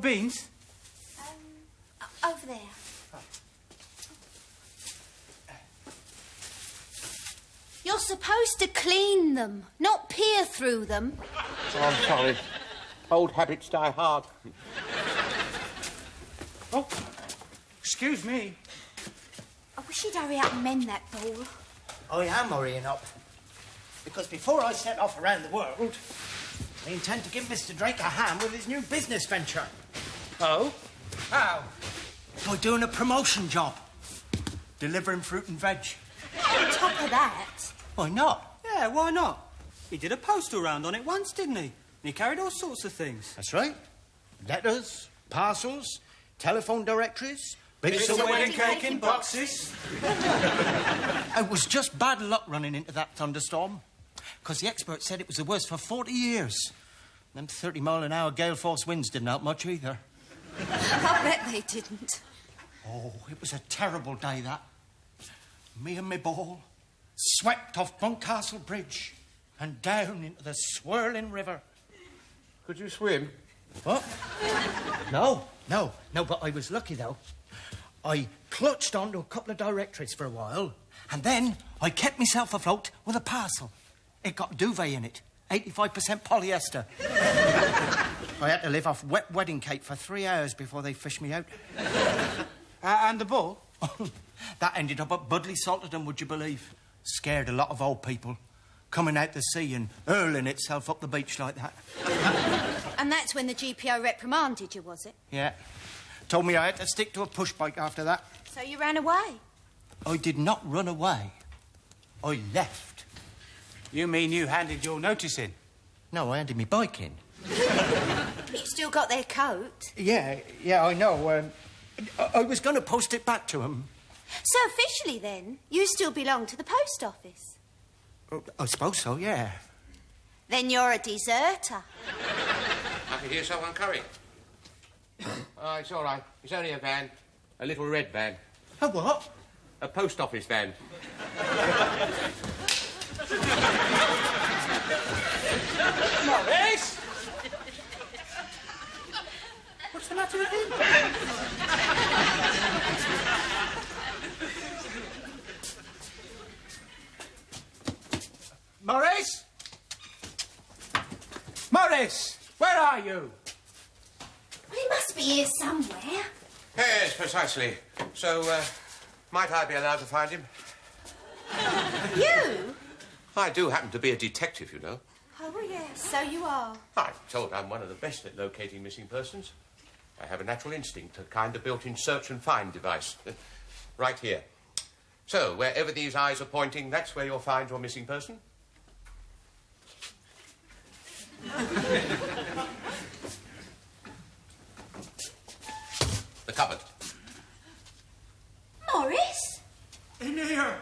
beans? Over there. You're supposed to clean them, not peer through them. Oh, I'm sorry. Old habits die hard. Oh, excuse me. I wish you'd hurry up and mend that ball. I am hurrying up. Because before I set off around the world, I intend to give Mr. Drake a hand with his new business venture. Oh? How? By doing a promotion job. Delivering fruit and veg. On top of that... Why not? Yeah, why not? He did a postal round on it once, didn't he? And he carried all sorts of things. That's right. Letters, parcels, telephone directories... Bits of wedding cake in boxes. It was just bad luck running into that thunderstorm. Because the experts said it was the worst for 40 years. Them 30-mile-an-hour gale force winds didn't help much either. I bet they didn't. Oh, it was a terrible day, that. Me and my ball swept off Buncastle Bridge and down into the swirling river. Could you swim? What? No, but I was lucky, though. I clutched onto a couple of directories for a while, and then I kept myself afloat with a parcel. It got duvet in it, 85% polyester. I had to live off wet wedding cake for 3 hours before they fished me out. And the ball? That ended up at Budley Salterton, would you believe? Scared a lot of old people. Coming out to sea and hurling itself up the beach like that. And that's when the GPO reprimanded you, was it? Yeah. Told me I had to stick to a push bike after that. So you ran away? I did not run away. I left. You mean you handed your notice in? No, I handed me bike in. You've still got their coat. Yeah, I know. I was going to post it back to him. So officially, then, you still belong to the post office? I suppose so, yeah. Then you're a deserter. I can hear someone coming. Oh, it's all right. It's only a van. A little red van. A what? A post office van. Maurice! What's the matter with him? Maurice? Maurice! Where are you? Well, he must be here somewhere. Yes, precisely. So, might I be allowed to find him? You? I do happen to be a detective, you know. Oh, yes, so you are. I'm told I'm one of the best at locating missing persons. I have a natural instinct, a kind of built-in search and find device. Right here. So, wherever these eyes are pointing, that's where you'll find your missing person. The cupboard. Maurice? In here.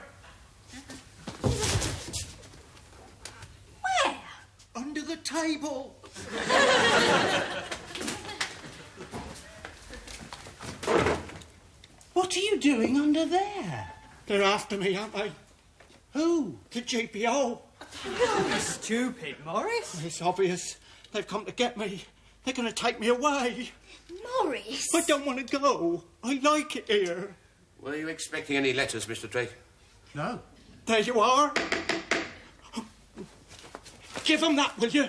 Where? Under the table. What are you doing under there? They're after me, aren't they? Who? The GPO. You're stupid, Maurice. It's obvious. They've come to get me. They're going to take me away. Maurice? I don't want to go. I like it here. Were you expecting any letters, Mr. Drake? No. There you are. Give them that, will you?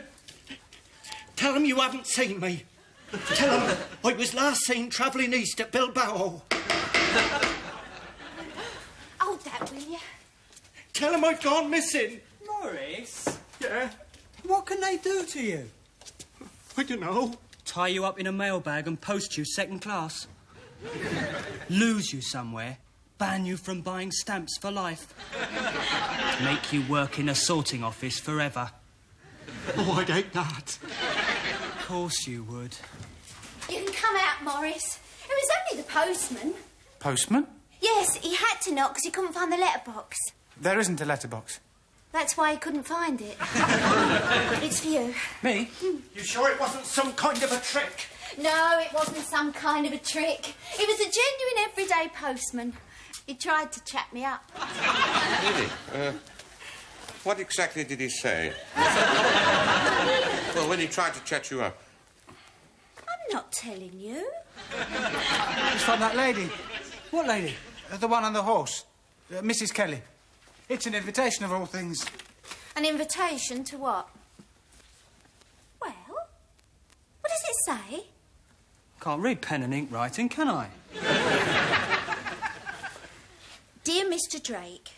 Tell them you haven't seen me. Tell them I was last seen travelling east at Bilbao. Hold that, will you? Tell them I've gone missing. Maurice? Yeah? What can they do to you? I don't know. Tie you up in a mailbag and post you second class. Lose you somewhere. Ban you from buying stamps for life. Make you work in a sorting office forever. Oh, I'd hate that. Of course you would. You can come out, Maurice. It was only the postman. Postman? Yes, he had to knock because he couldn't find the letterbox. There isn't a letterbox. That's why he couldn't find it. It's for you. Me? You sure it wasn't some kind of a trick? No, it wasn't some kind of a trick. It was a genuine everyday postman. He tried to chat me up. Really? What exactly did he say? Well, when he tried to chat you up. I'm not telling you. It's from that lady. What lady? The one on the horse. Mrs. Kelly. It's an invitation of all things. An invitation to what? Well, what does it say? Can't read pen and ink writing, can I? Dear Mr. Drake,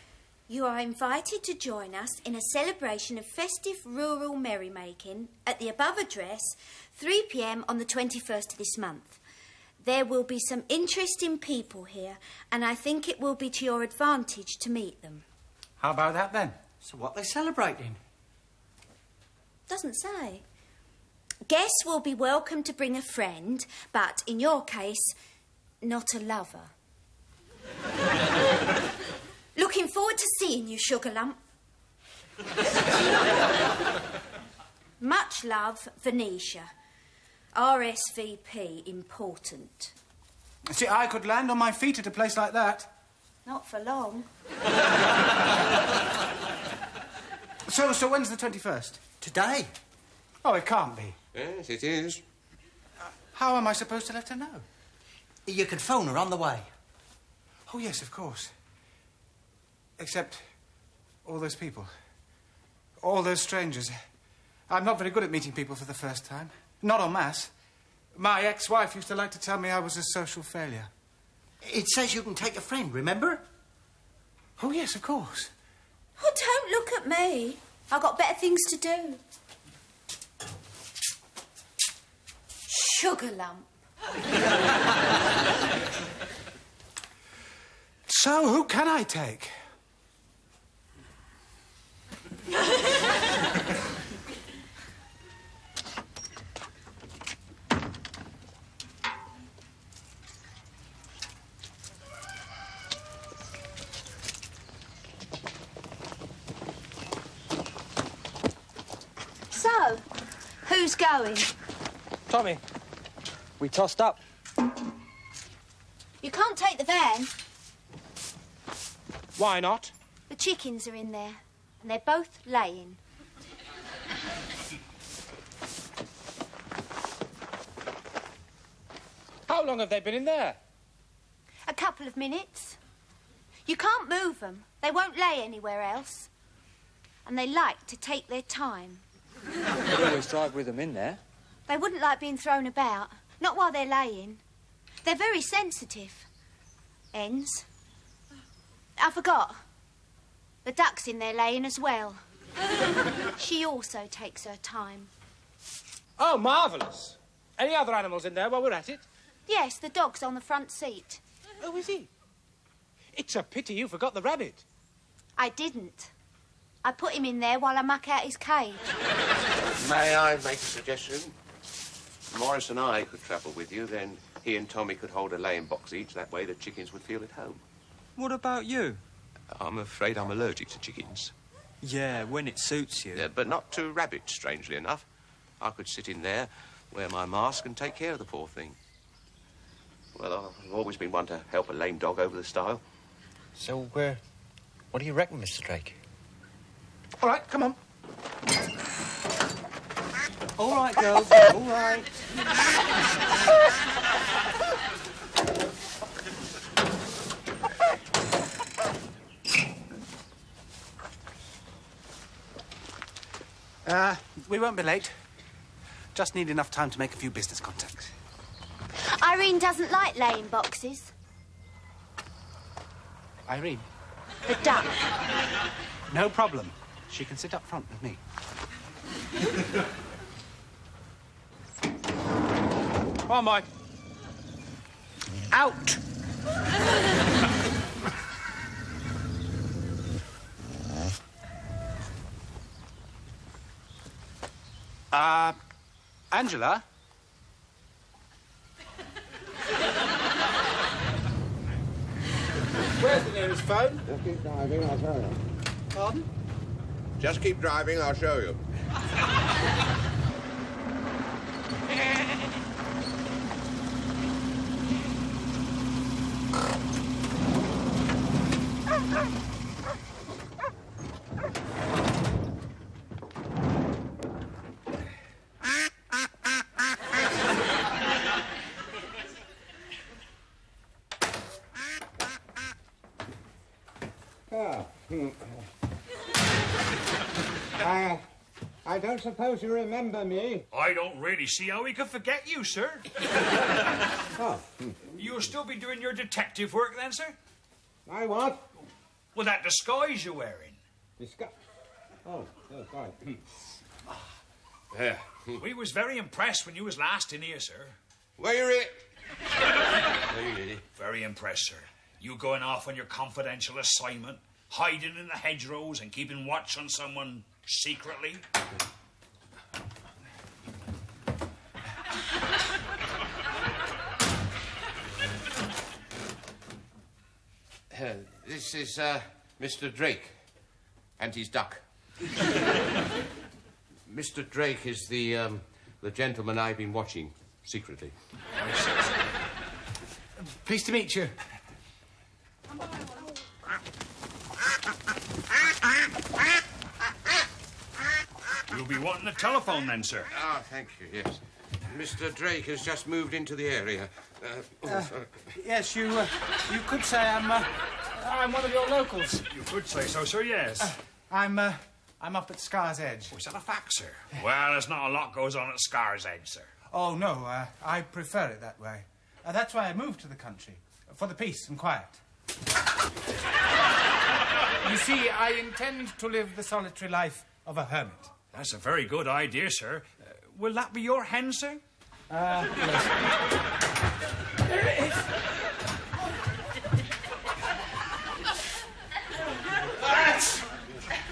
you are invited to join us in a celebration of festive rural merrymaking at the above address, 3 p.m. on the 21st of this month. There will be some interesting people here, and I think it will be to your advantage to meet them. How about that, then? So what they celebrating? Doesn't say. Guests will be welcome to bring a friend, but in your case, not a lover. Looking forward to seeing you, Sugar Lump. Much love, Venetia. RSVP, important. See, I could land on my feet at a place like that. Not for long. So when's the 21st? Today. Oh, it can't be. Yes, it is. How am I supposed to let her know? You could phone her on the way. Oh, yes, of course. Except all those people. All those strangers. I'm not very good at meeting people for the first time. Not en masse. My ex-wife used to like to tell me I was a social failure. It says you can take a friend, remember? Oh, yes, of course. Oh, don't look at me. I've got better things to do. Sugar Lump. So, who can I take? So, who's going? Tommy, we tossed up. You can't take the van. Why not? The chickens are in there, and they're both laying. How long have they been in there? A couple of minutes. You can't move them. They won't lay anywhere else. And they like to take their time. You always drive with them in there. They wouldn't like being thrown about. Not while they're laying. They're very sensitive. Hens. I forgot. The duck's in there laying as well. She also takes her time. Oh, marvellous. Any other animals in there while we're at it? Yes, the dog's on the front seat. Oh, is he? It's a pity you forgot the rabbit. I didn't. I put him in there while I muck out his cage. May I make a suggestion? Morris and I could travel with you, then he and Tommy could hold a laying box each. That way the chickens would feel at home. What about you? I'm afraid I'm allergic to chickens. Yeah, when it suits you. Yeah, but not to rabbits, strangely enough. I could sit in there, wear my mask and take care of the poor thing. Well, I've always been one to help a lame dog over the stile. So, what do you reckon, Mr. Drake? All right, come on. All right, girls, all right. We won't be late. Just need enough time to make a few business contacts. Irene doesn't like laying boxes. Irene? The duck. No problem. She can sit up front with me. Come on, Mike. Out! Angela? Where's the nearest phone? Just keep driving, I'll show you. Pardon? Just keep driving, I'll show you. Oh. I don't suppose you remember me. I don't really see how we could forget you, sir. Oh. You'll still be doing your detective work then, sir? My what? Well, that disguise you're wearing. Oh, sorry. There. We was very impressed when you was last in here, sir. Were you really? Were you really? Very impressed, sir. You going off on your confidential assignment, hiding in the hedgerows and keeping watch on someone secretly. This is Mr. Drake and his duck. Mr. Drake is the gentleman I've been watching secretly. Pleased to meet you. You'll be wanting the telephone then, sir. Ah, thank you, yes. Mr. Drake has just moved into the area. Yes, you could say I'm one of your locals. You could say so, sir, yes. I'm up at Scar's Edge. Oh, is that a fact, sir? Well, there's not a lot goes on at Scar's Edge, sir. Oh, no, I prefer it that way. That's why I moved to the country, for the peace and quiet. You see, I intend to live the solitary life of a hermit. That's a very good idea, sir. Will that be your hen, sir? Yes. There it is.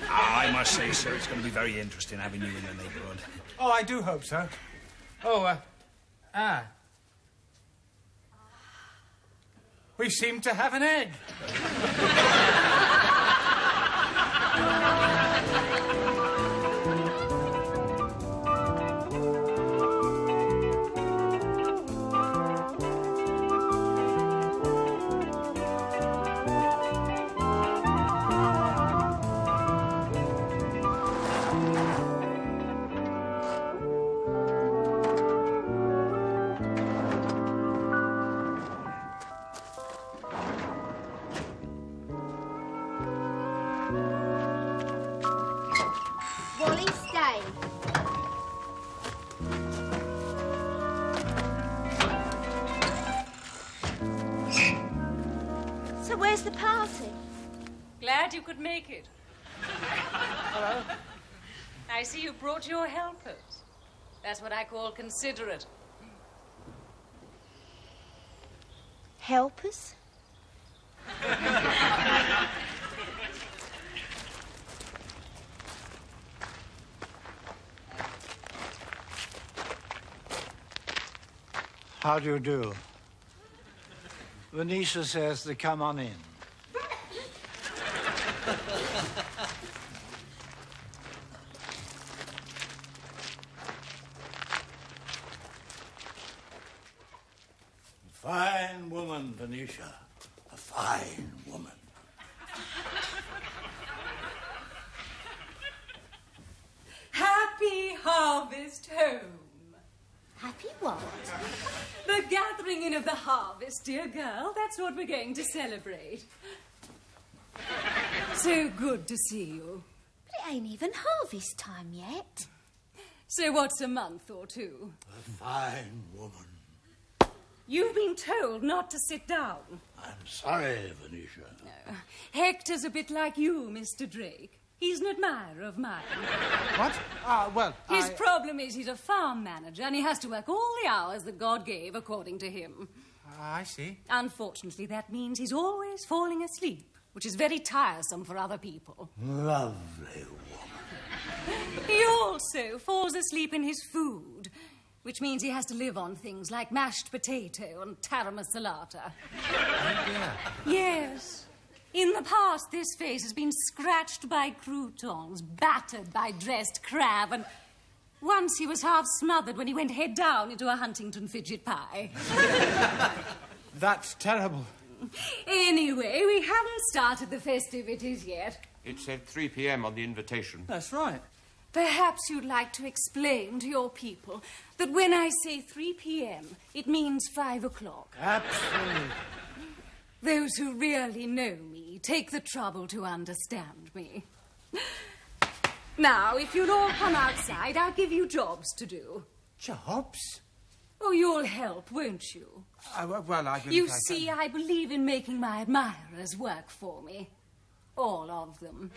I must say, sir, it's going to be very interesting having you in the neighbourhood. Oh, I do hope so. Oh, we seem to have an egg. Where's the party? Glad you could make it. Hello? I see you brought your helpers. That's what I call considerate. Helpers? How do you do? Venicia says to come on in. Fine woman, Venicia. A fine woman. Happy harvest home. Happy what? The gathering in of the harvest, dear girl. That's what we're going to celebrate. So good to see you. But it ain't even harvest time yet. So what's a month or two? A fine woman. You've been told not to sit down. I'm sorry, Venicia. No. Hector's a bit like you, Mr. Drake. He's an admirer of mine. What? Well, His problem is he's a farm manager and he has to work all the hours that God gave, according to him. I see. Unfortunately, that means he's always falling asleep, which is very tiresome for other people. Lovely woman. He also falls asleep in his food, which means he has to live on things like mashed potato and taramasalata. Oh, dear. Yes. In the past, this face has been scratched by croutons, battered by dressed crab, and once he was half smothered when he went head down into a Huntington fidget pie. That's terrible. Anyway, we haven't started the festivities yet. It said 3 p.m. on the invitation. That's right. Perhaps you'd like to explain to your people that when I say 3 p.m., it means 5 o'clock. Absolutely. Those who really know me take the trouble to understand me. Now, if you'll all come outside, I'll give you jobs to do. Jobs? Oh, you'll help, won't you? Well, I believe You see, I believe in making my admirers work for me. All of them.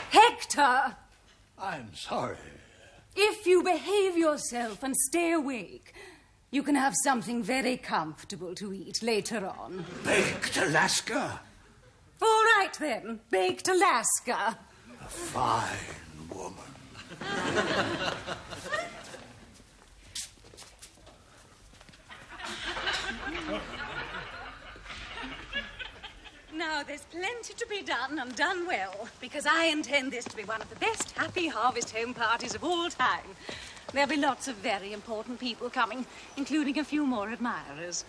Hector! I'm sorry. If you behave yourself and stay awake, you can have something very comfortable to eat later on. Baked Alaska. All right, then. Baked Alaska. A fine woman. Now, there's plenty to be done, and done well, because I intend this to be one of the best happy harvest home parties of all time. There'll be lots of very important people coming, including a few more admirers.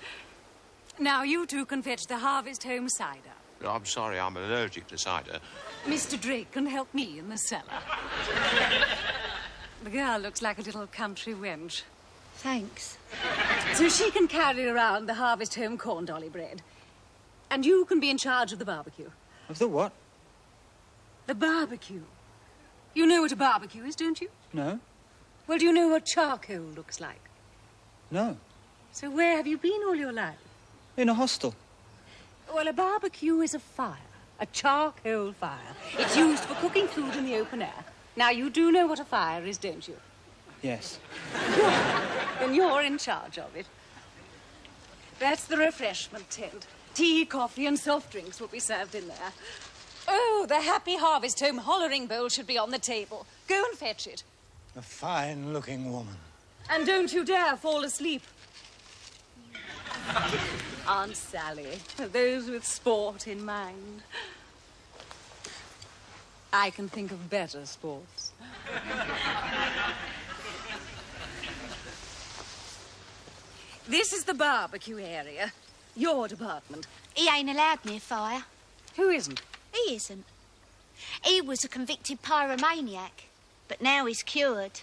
Now, you two can fetch the harvest home cider. I'm sorry, I'm allergic to cider. Mr. Drake can help me in the cellar. The girl looks like a little country wench. Thanks. So she can carry around the harvest home corn dolly bread. And you can be in charge of the barbecue. Of the what? The barbecue. You know what a barbecue is, don't you? No. Well, do you know what charcoal looks like? No. So where have you been all your life? In a hostel. Well, a barbecue is a fire. A charcoal fire. It's used for cooking food in the open air. Now, you do know what a fire is, don't you? Yes. Then you're in charge of it. That's the refreshment tent. Tea, coffee, and soft drinks will be served in there. Oh, the Happy Harvest Home hollering bowl should be on the table. Go and fetch it. A fine-looking woman. And don't you dare fall asleep. Aunt Sally, those with sport in mind. I can think of better sports. This is the barbecue area. Your department. He ain't allowed near fire. Who isn't? He isn't. He was a convicted pyromaniac, but now he's cured.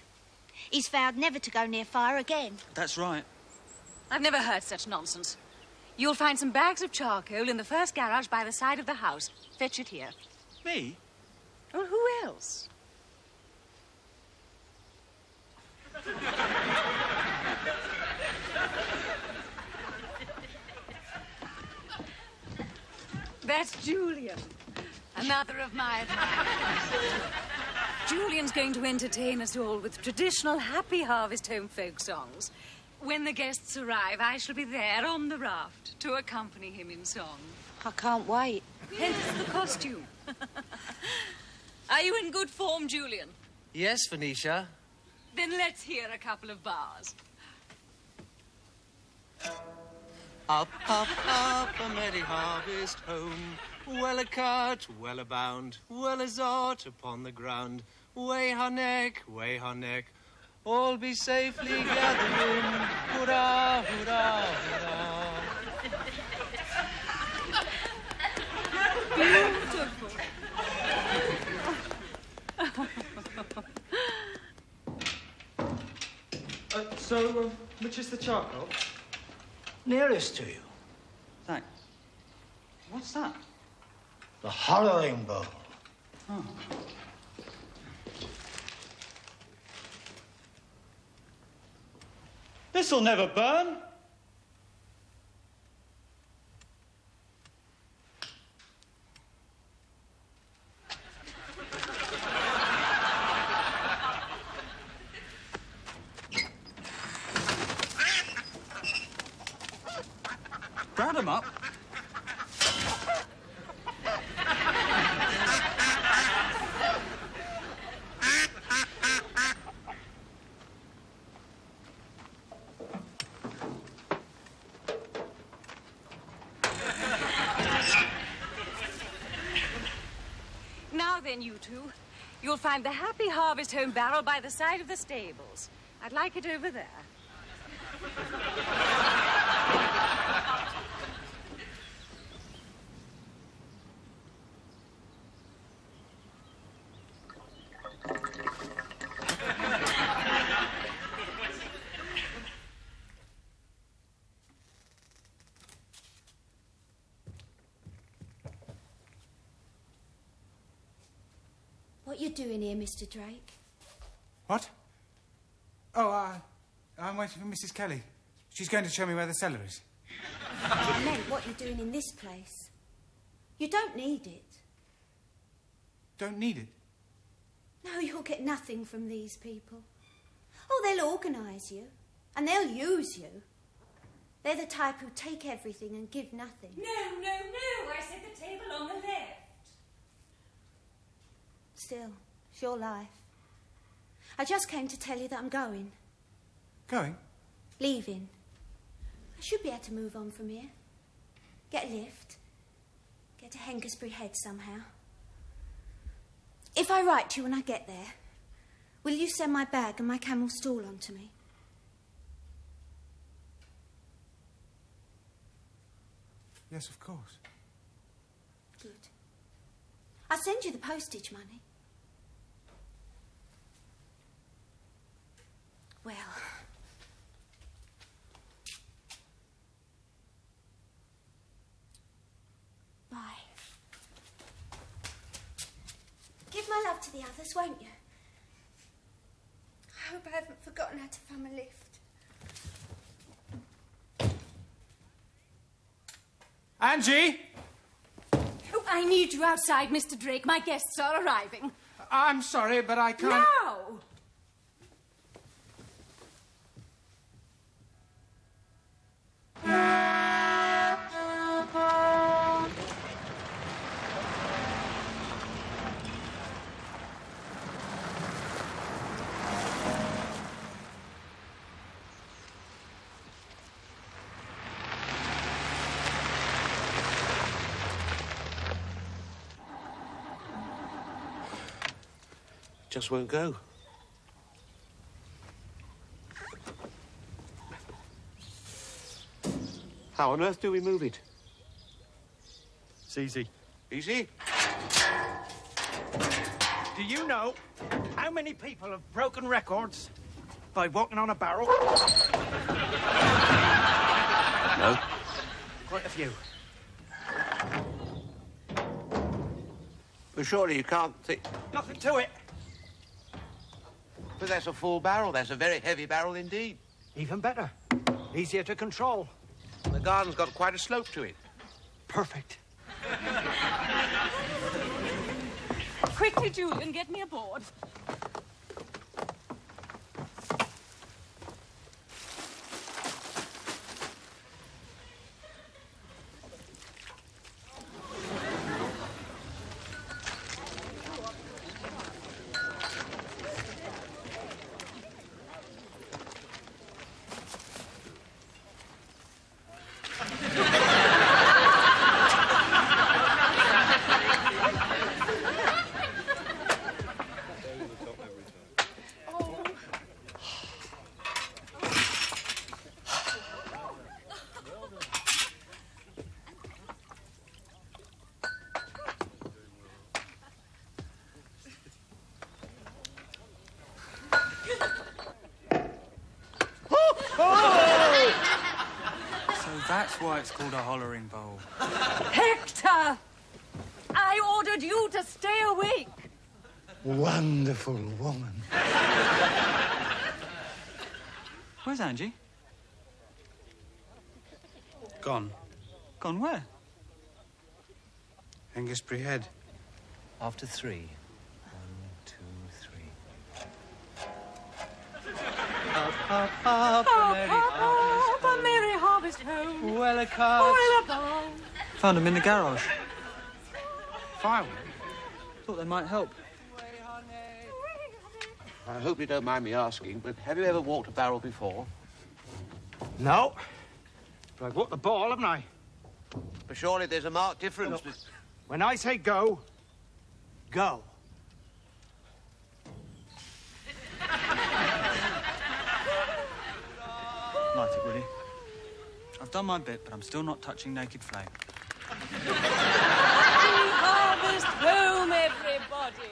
He's vowed never to go near fire again. That's right. I've never heard such nonsense. You'll find some bags of charcoal in the first garage by the side of the house. Fetch it here. Me? Well, who else? That's Julian, another of my admirers. Julian's going to entertain us all with traditional Happy Harvest Home folk songs. When the guests arrive, I shall be there on the raft to accompany him in song. I can't wait. Hence the costume. Are you in good form, Julian? Yes, Venetia. Then let's hear a couple of bars. Up, up, up, a merry harvest home. Well a cart, well a bound, well a zort upon the ground. Way her neck, all be safely gathered in. Hurrah, hurrah, hurrah. Beautiful. So, which is the charcoal? Nearest to you. Thanks. What's that? The hollowing bowl. Oh. This'll never burn. Round 'em up. Now then, you two, you'll find the Happy Harvest Home barrel by the side of the stables. I'd like it over there. What you doing here, Mr. Drake? What? Oh, I'm waiting for Mrs. Kelly. She's going to show me where the cellar is. I meant what you're doing in this place. You don't need it. Don't need it? No, you'll get nothing from these people. Oh, they'll organise you. And they'll use you. They're the type who take everything and give nothing. No. I said the table on the left. Still, it's your life. I just came to tell you that I'm going. Going? Leaving. I should be able to move on from here. Get a lift. Get to Hengersbury Head somehow. If I write to you when I get there, will you send my bag and my camel stool on to me? Yes, of course. Good. I'll send you the postage money. Well... Bye. Give my love to the others, won't you? I hope I haven't forgotten how to find a lift. Angie! Oh, I need you outside, Mr. Drake. My guests are arriving. I'm sorry, but I can't... No! Just won't go. How on earth do we move it? It's easy. Easy? Do you know how many people have broken records by walking on a barrel? No. Quite a few. But surely you can't think... Nothing to it. But that's a full barrel. That's a very heavy barrel indeed. Even better. Easier to control. The garden's got quite a slope to it. Perfect. Quickly, Julian, get me aboard. That's why it's called a hollering bowl. Hector! I ordered you to stay awake. Wonderful woman. Where's Angie? Gone. Gone where? Hengersbury Head. After 3. 1, 2, 3. Up, up, a merry harvest home. Well, a cart. Well, a barn. Found them in the garage. Firewood? Thought they might help. I hope you don't mind me asking, but have you ever walked a barrel before? No. But I've walked the ball, haven't I? But surely there's a marked difference. No. When I say go, go. Light it, will you? I've done my bit, but I'm still not touching naked flame. Happy harvest home, everybody.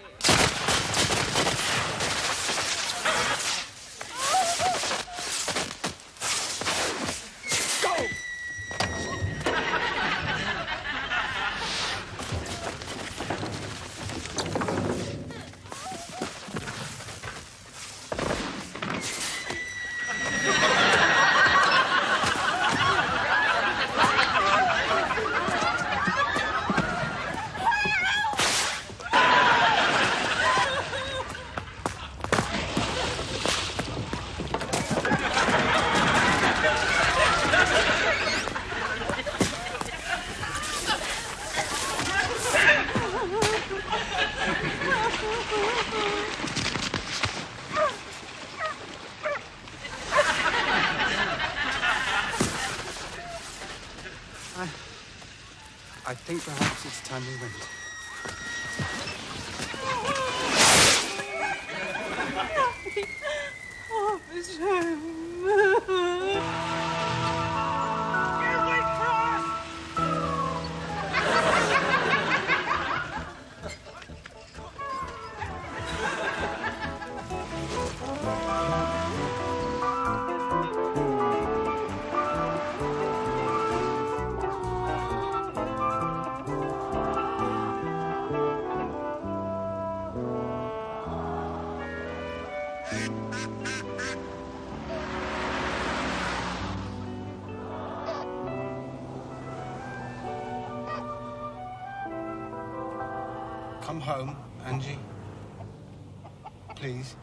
think perhaps it's time we went. Oh, Miss Home. Come home, Angie. Please.